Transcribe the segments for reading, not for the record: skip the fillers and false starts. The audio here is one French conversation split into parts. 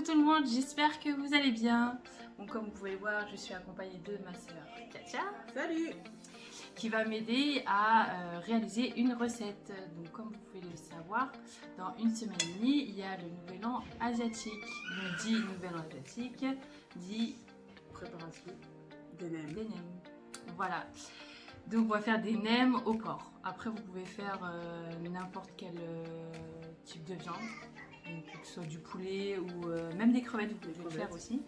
tout le monde, j'espère que vous allez bien. Bon, comme vous pouvez le voir, je suis accompagnée de ma sœur Katia. Salut! Qui va m'aider à réaliser une recette. Donc comme vous pouvez le savoir, dans une semaine et demie, il y a le nouvel an asiatique. Donc dit nouvel an asiatique, dit Préparation des nems. des nems. Voilà. Donc on va faire des nems au porc. Après vous pouvez faire n'importe quel type de viande. Donc, que ce soit du poulet ou même des crevettes, vous pouvez le faire aussi.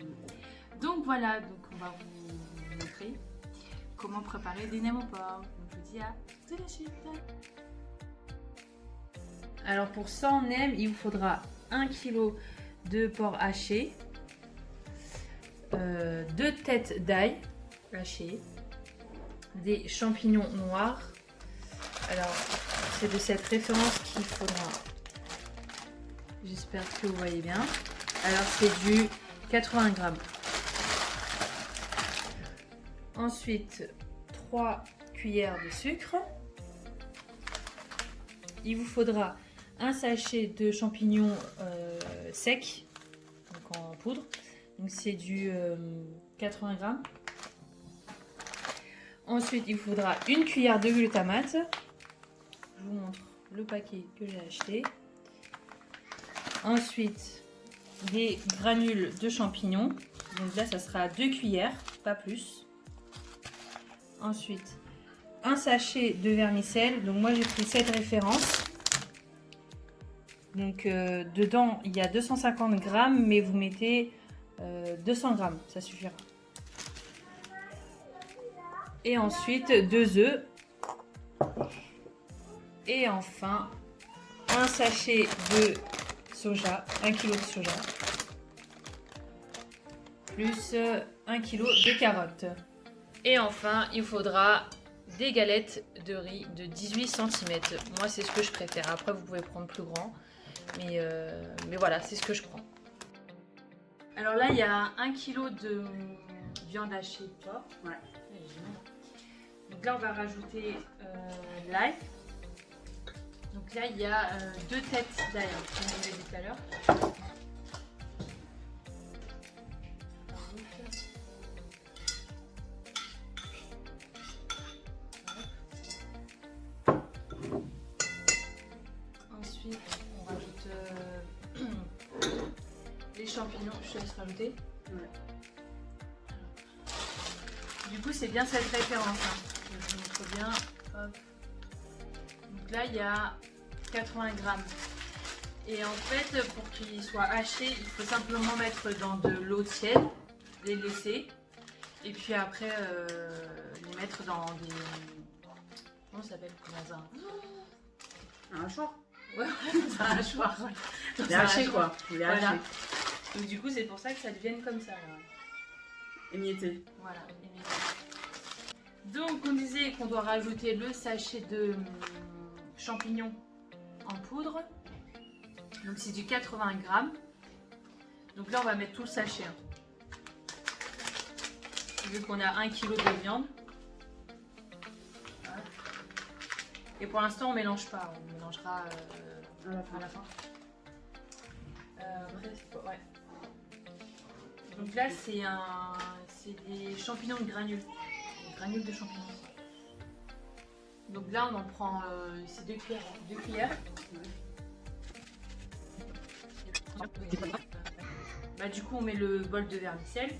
Donc voilà, donc on va vous montrer comment préparer des nems au porc. Donc je vous dis à tout de suite. Alors pour 100 nems, il vous faudra 1 kg de porc haché, 2 têtes d'ail hachées, des champignons noirs. Alors c'est de cette référence qu'il faudra. J'espère que vous voyez bien. Alors c'est du 80 grammes. Ensuite, 3 cuillères de sucre. Il vous faudra un sachet de champignons secs, donc en poudre. Donc c'est du 80 grammes. Ensuite, il vous faudra une cuillère de glutamate. Je vous montre le paquet que j'ai acheté. Ensuite, des granules de champignons. Donc là, ça sera 2 cuillères, pas plus. Ensuite, un sachet de vermicelle. Donc moi, j'ai pris cette référence. Donc dedans, il y a 250 grammes, mais vous mettez 200 grammes, ça suffira. Et ensuite, 2 œufs. Et enfin, un sachet de soja, 1 kg de soja, plus 1 kg de carottes. Et enfin, il faudra des galettes de riz de 18 cm. Moi, c'est ce que je préfère. Après, vous pouvez prendre plus grand. Mais voilà, c'est ce que je prends. Alors là, il y a 1 kg de viande hachée de porc. Ouais. Donc là, on va rajouter l'ail. Donc là, il y a 2 têtes d'ail, comme je l'ai dit tout à l'heure. Ensuite, on rajoute les champignons. Je te laisse rajouter. Ouais. Du coup, c'est bien cette référence. Hein. Je vous montre bien. Hop. Donc là, il y a 80 grammes. Et en fait, pour qu'ils soient hachés, il faut simplement mettre dans de l'eau tiède, les laisser. Et puis après, les mettre dans des... Comment ça s'appelle? Dans Un hachoir. Ouais, dans un hachoir. Les hacher quoi. Les voilà. hacher. Donc du coup, c'est pour ça que ça devienne comme ça. Là. Émietté. Voilà, émietté. Donc on disait qu'on doit rajouter le sachet de champignons en poudre. Donc c'est du 80 grammes. Donc là on va mettre tout le sachet. Hein. Vu qu'on a 1 kg de viande. Voilà. Et pour l'instant on mélange pas. On mélangera à la fin. Après, c'est quoi? Ouais. Donc là c'est des champignons de granules. Granules de champignons. Donc là on en prend c'est 2 cuillères. 2 cuillères. Bah, du coup on met le bol de vermicelle.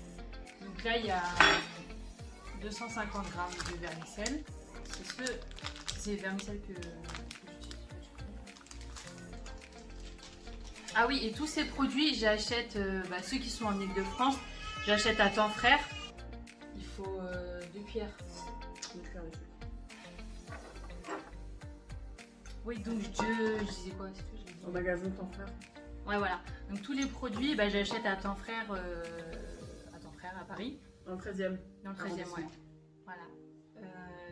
Donc là il y a 250 grammes de vermicelle. C'est les vermicelles que j'utilise. Ah oui, et tous ces produits j'achète ceux qui sont en Ile-de-France, j'achète à Temps Frère. Il faut 2 cuillères. 2 cuillères de sucre. Oui, donc je disais quoi? Au magasin Temps Frère. Ouais, voilà. Donc tous les produits, j'achète à Temps Frère à Paris. Dans le 13e. Dans le 13e, ouais. Voilà.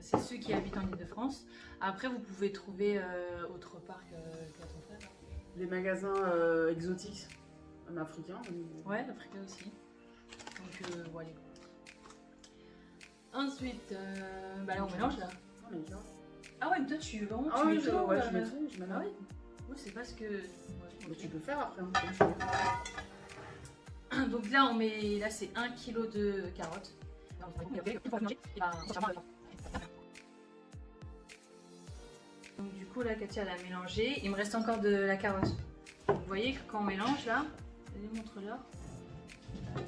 C'est ceux qui habitent en Ile-de-France. Après, vous pouvez trouver autre part qu'à Temps Frère. Les magasins exotiques, africains. Ouais, africains aussi. Donc voilà. Ensuite, là on mélange là. Ah ouais, mais toi tu vraiment ah tu oui, mets tout, je mets tout, je mets ah oui. Oui, c'est parce que. Mais tu peux faire après. Hein, Donc là, on met, là c'est 1 kg de carottes. Donc du coup, là, Katia, elle a mélangé. Il me reste encore de la carotte. Vous voyez que quand on mélange là, allez, montre-leur. Il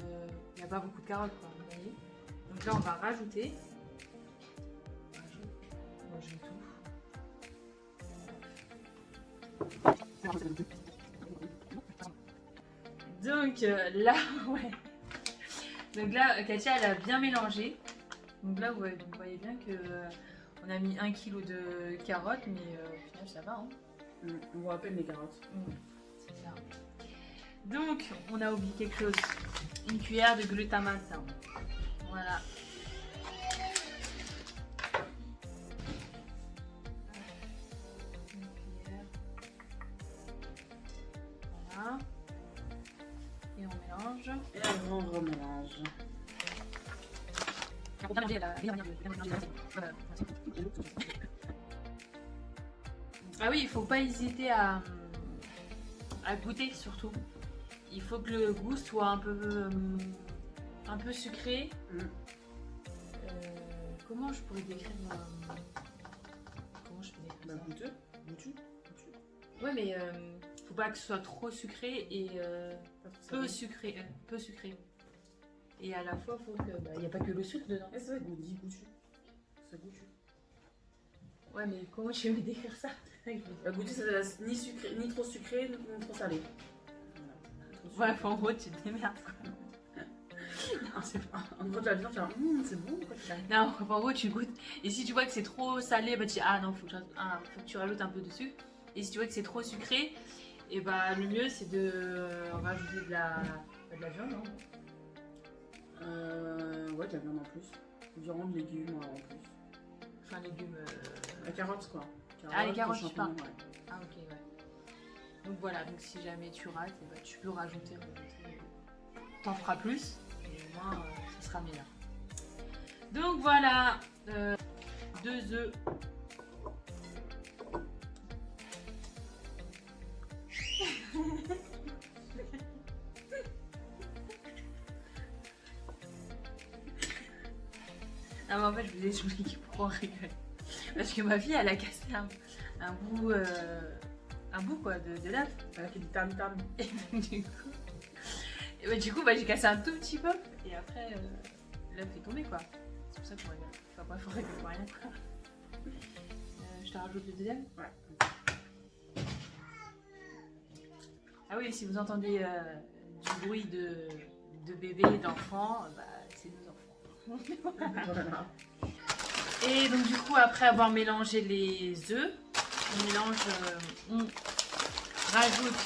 n'y a pas beaucoup de carottes, quoi. Vous voyez. Donc là, on va rajouter. Moi, je mets tout. Donc là, ouais. Donc là, Katia, elle a bien mélangé. Donc là, ouais, donc vous voyez bien que on a mis 1 kg de carottes, mais au final, ça va. Hein. On voit à peine les carottes. C'est ça. Donc, on a oublié quelque chose. Une cuillère de glutamate. Voilà. Une cuillère. Voilà. Et on mélange. Et un grand remélange. Ah oui, il faut pas hésiter à goûter surtout. Il faut que le goût soit un peu sucré. Comment je pourrais décrire comment je peux décrire ça? Goûteux. Ouais, mais faut pas que ce soit trop sucré et peu sucré. Et à la fois, faut que il y a pas que le sucre dedans. Et ça goûte goûtu. Ça goûtu. Ouais, mais comment je vais décrire ça? Goûtu, c'est ni sucré, ni trop sucré, ni trop salé. Ouais, en gros, tu te démerdes quoi. Non, c'est pas. En gros, tu vas bien faire c'est bon quoi. Non, en gros, tu goûtes. Et si tu vois que c'est trop salé, bah tu dis ah non, faut que tu rajoutes un peu de sucre. Et si tu vois que c'est trop sucré, et bah le mieux c'est de rajouter de la viande, non? Ouais, de la viande en plus. Durant de légumes en plus. Enfin, légumes. La carotte quoi. Les carottes, je parle. Ouais. Ah, ok, ouais. Donc voilà, donc si jamais tu rates, bah, tu peux rajouter. T'en feras plus, et au moins ça sera meilleur. Donc voilà, 2 œufs. Non mais en fait je vous explique pourquoi on rigole. Parce que ma fille elle a cassé un bout quoi de l'œuf. Elle a fait du tam-tam. Et du coup j'ai cassé un tout petit peu et après l'œuf est tombé quoi. C'est pour ça qu'on rigole. Enfin bref, on rigole pour rien quoi. Je te rajoute le deuxième. Ouais. Ah oui, si vous entendez du bruit de bébé, d'enfant, bah, c'est nos enfants. Voilà. Et donc du coup, après avoir mélangé les œufs, on rajoute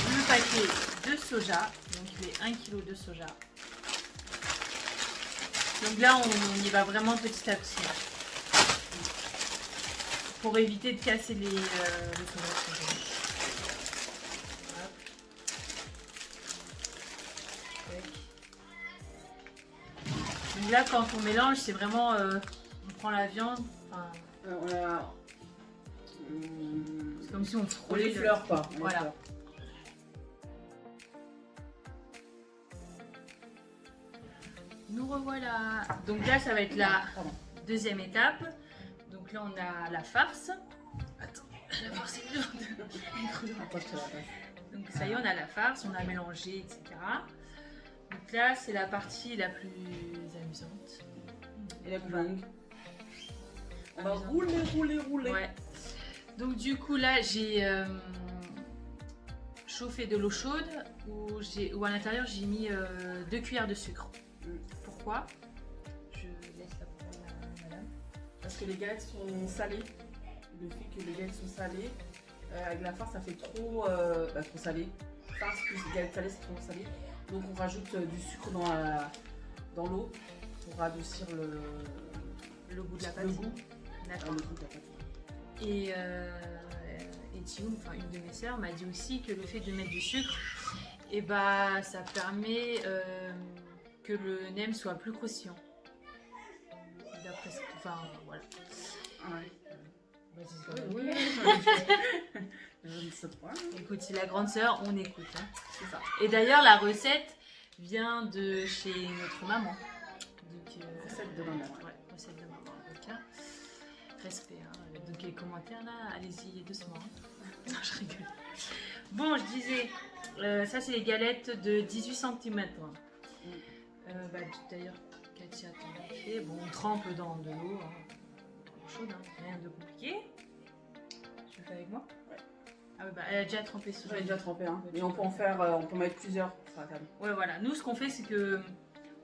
le paquet de soja, donc les 1 kg de soja. Donc là, on y va vraiment petit à petit. Pour éviter de casser le soja. Donc là, quand on mélange, c'est vraiment, on prend la viande, c'est comme si on frôlait les fleurs quoi. Voilà. Nous revoilà. Donc là, ça va être la deuxième étape. Donc là, on a la farce. Attends, la farce est lourde. Donc ça y est, on a la farce, on a mélangé, etc. Donc là, c'est la partie la plus amusante. Et la plus longue. On va rouler. Ouais. Donc du coup, là, j'ai chauffé de l'eau chaude où à l'intérieur, j'ai mis 2 cuillères de sucre. Pourquoi? Je laisse la parole à madame. Parce que les galettes sont salées. Le fait que les galettes sont salées, avec la farce, ça fait trop salé. Farce plus galettes salées, c'est trop salé. Donc on rajoute du sucre dans l'eau pour adoucir Le goût de la pâte. le goût. D'accord. Le goût de la pâte. Et Thioum, enfin une de mes sœurs, m'a dit aussi que le fait de mettre du sucre, et bah ça permet que le nem soit plus croustillant. D'après ce que, enfin voilà. Ouais. Oui. Je ne sais pas. Écoute, c'est la grande sœur, on écoute. Hein. C'est ça. Et d'ailleurs, la recette, vient de chez notre maman. Donc, Recette de maman. ouais, recette de maman. Donc, hein, respect. Hein. Donc les commentaires là, allez-y doucement. Non, je rigole. Bon, je disais, ça c'est les galettes de 18 cm. Bah, d'ailleurs, Katia t'en a fait. Bon, on trempe dans de l'eau chaude, hein. Rien de compliqué. Tu le fais avec moi? Ouais. Ah oui, bah, elle a déjà trempé ce J'en ai déjà trempé, hein. Ouais, Et on peut en faire, on peut mettre plusieurs sur la table. Ouais, voilà. Nous, ce qu'on fait, c'est que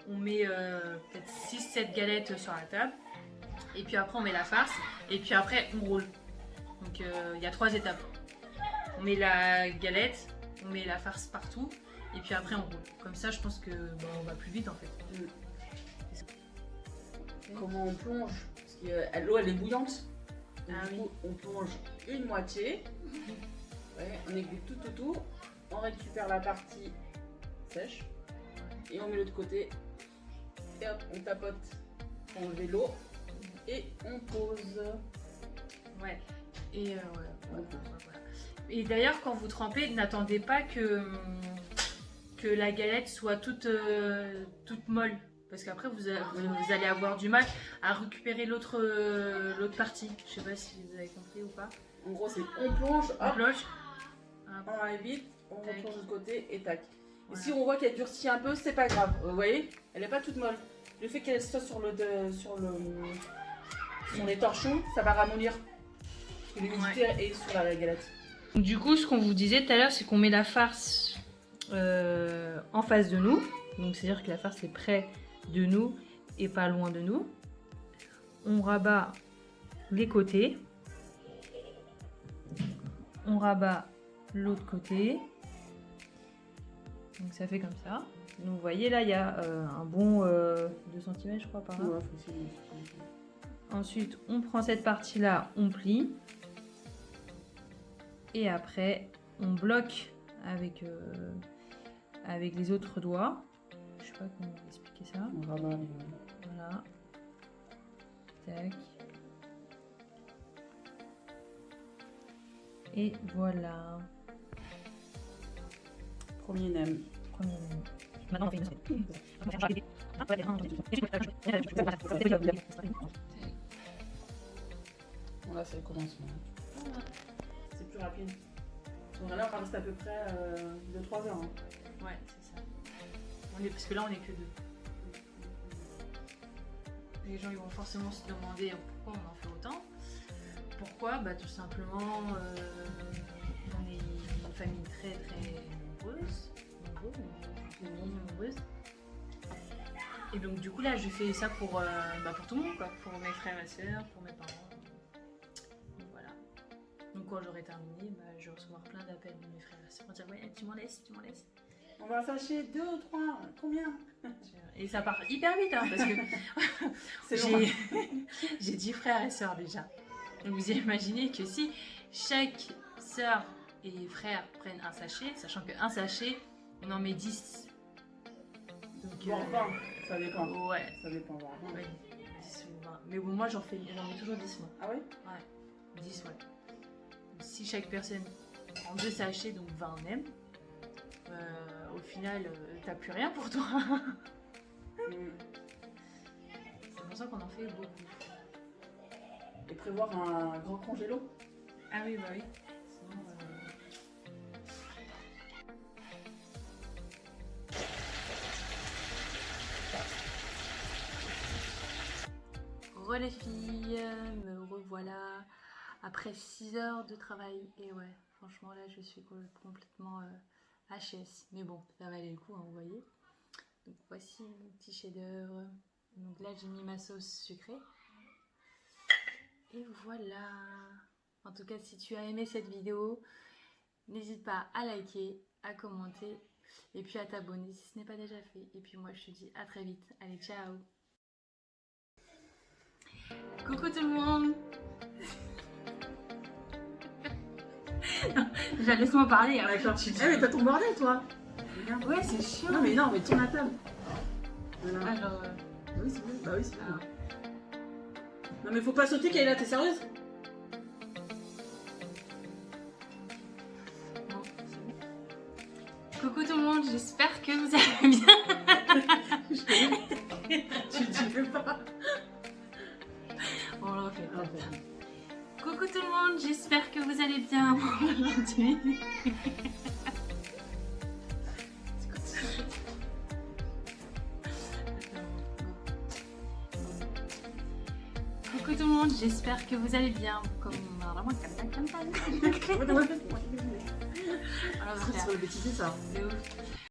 on met peut-être 6-7 galettes sur la table. Et puis après, on met la farce. Et puis après, on roule. Donc, il y a 3 étapes. On met la galette, on met la farce partout. Et puis après, on roule. Comme ça, je pense que on va plus vite en fait. Comment on plonge? Parce que l'eau, elle est bouillante. Donc, Ah du oui. coup, on plonge une moitié. Ouais, on égoutte tout. On récupère la partie sèche. Et on met l'autre côté. Et hop, on tapote pour enlever l'eau. Et on pose. Ouais. Et ouais. On pose. Voilà. Et d'ailleurs, quand vous trempez, n'attendez pas que la galette soit toute molle. Parce qu'après, vous allez avoir du mal à récupérer l'autre partie. Je sais pas si vous avez compris ou pas. En gros, c'est on plonge, On hop, cloche. on enlève vite, on Tac. replonge de l'autre côté et tac. Voilà. Et si on voit qu'elle durcit un peu, c'est pas grave. Vous voyez, elle est pas toute molle. Le fait qu'elle soit sur les torchons, ça va ramollir. Parce que l'humidité est sur la galette. Donc, du coup, ce qu'on vous disait tout à l'heure, c'est qu'on met la farce en face de nous. Donc, c'est-à-dire que la farce est près de nous et pas loin de nous. On rabat les côtés. On rabat l'autre côté. Donc, ça fait comme ça. Donc, vous voyez, là, il y a un bon 2 cm, je crois, par là. Ouais, facile. Ensuite, on prend cette partie-là, on plie. Et après, on bloque avec les autres doigts. Je sais pas comment expliquer ça. On rabat les... Voilà. Tac. Et voilà. Premier nem. Premier menu. Maintenant, on fait une Bon, là, c'est le commencement. C'est plus rapide. Donc là, on va rester à peu près 2-3 heures. Hein. Ouais, c'est ça. Parce que là, on est que 2. Les gens ils vont forcément se demander pourquoi on en fait autant. Pourquoi? Bah, tout simplement, on est une famille très nombreuse. Nombreuse. Et donc du coup là je fais ça pour tout le monde, quoi. Pour mes frères et sœurs, pour mes parents. Donc voilà. Donc quand j'aurai terminé, je vais recevoir plein d'appels de mes frères et sœurs pour dire ouais tu m'en laisses. On va sachet 2 ou 3, combien? Et ça part hyper vite hein, parce que C'est long. j'ai 10 frères et sœurs déjà. Donc vous imaginez que si chaque sœur et frère prennent un sachet, sachant qu'un sachet, on en met 10. Donc, Voire 20, ça dépend. Ouais. Ça dépend, voire 20. Ouais, 10 ou 20. Mais bon, moi j'en mets toujours 10 moi. Ah oui? Ouais, 10 ouais. Donc, si chaque personne prend 2 sachets, donc 20 même, au final, t'as plus rien pour toi. C'est pour ça qu'on en fait beaucoup. Et prévoir un grand congélo. Ah oui, bah oui. Sinon, les filles, me revoilà après 6 heures de travail. Et ouais, franchement là je suis complètement HS. Mais bon, ça valait le coup, hein, vous voyez. Donc voici mon petit chef-d'œuvre. Donc là j'ai mis ma sauce sucrée. Et voilà. En tout cas, si tu as aimé cette vidéo, n'hésite pas à liker, à commenter et puis à t'abonner si ce n'est pas déjà fait. Et puis moi je te dis à très vite. Allez, ciao. Coucou tout le monde. Déjà laisse-moi parler. Hein. D'accord, tu dis. Eh mais t'as ton bordel toi. Ouais, c'est chiant. Non mais tourne la table. Voilà. Ah, genre, Oui c'est bon. Bah oui c'est bon. Non mais faut pas sauter qu'elle est là, t'es sérieuse? bon, c'est bon. Coucou tout le monde, j'espère que vous allez bien. Tu veux pas? On le refait. Ok. Coucou tout le monde, j'espère que vous allez bien aujourd'hui. Coucou tout le monde, j'espère que vous allez bien. Comme Sur le bêtisier, ça. de ouf.